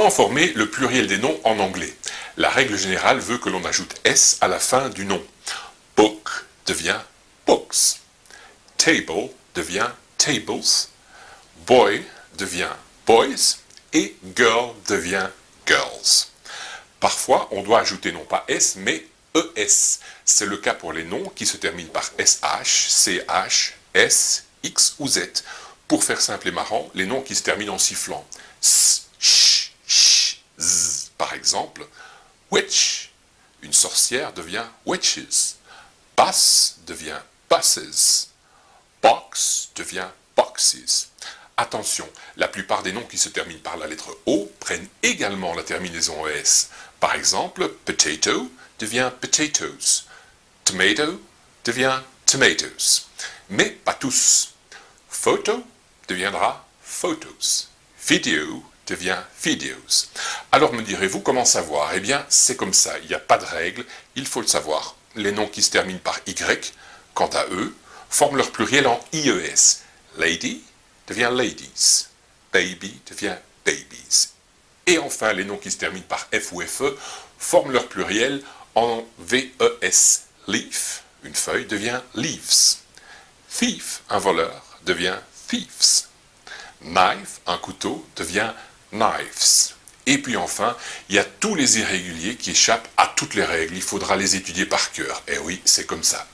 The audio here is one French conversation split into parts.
Comment former le pluriel des noms en anglais? La règle générale veut que l'on ajoute S à la fin du nom. Book devient books. Table devient tables. Boy devient boys. Et girl devient girls. Parfois, on doit ajouter non pas S, mais ES. C'est le cas pour les noms qui se terminent par SH, CH, S, X ou Z. Pour faire simple et marrant, les noms qui se terminent en sifflant. S, sh, sh, z. Par exemple, witch. Une sorcière devient witches. Bus devient buses. Box devient boxes. Attention, la plupart des noms qui se terminent par la lettre O prennent également la terminaison ES. Par exemple, potato devient potatoes. Tomato devient tomatoes. Mais pas tous. Photo deviendra photos. Video devient videos. Alors me direz-vous comment savoir? Eh bien, c'est comme ça, il n'y a pas de règle, il faut le savoir. Les noms qui se terminent par Y, quant à eux, forment leur pluriel en IES. Lady devient ladies. Baby devient babies. Et enfin, les noms qui se terminent par F ou FE forment leur pluriel en VES. Leaf, une feuille, devient leaves. Thief, un voleur, devient thieves. Knife, un couteau, devient knives. Et puis enfin, il y a tous les irréguliers qui échappent à toutes les règles. Il faudra les étudier par cœur. Et oui, c'est comme ça.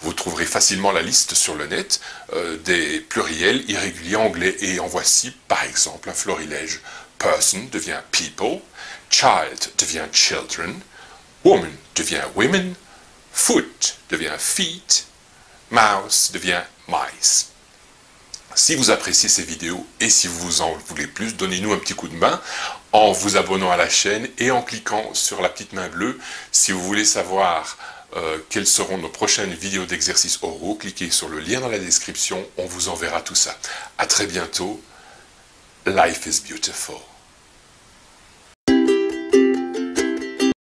Vous trouverez facilement la liste sur le net des pluriels irréguliers anglais. Et en voici, par exemple, un florilège. Person devient people. Child devient children. Woman devient women. Foot devient feet. Mouse devient mice. Si vous appréciez ces vidéos et si vous en voulez plus, donnez-nous un petit coup de main en vous abonnant à la chaîne et en cliquant sur la petite main bleue. Si vous voulez savoir quelles seront nos prochaines vidéos d'exercices oraux, cliquez sur le lien dans la description, on vous enverra tout ça. À très bientôt. Life is beautiful.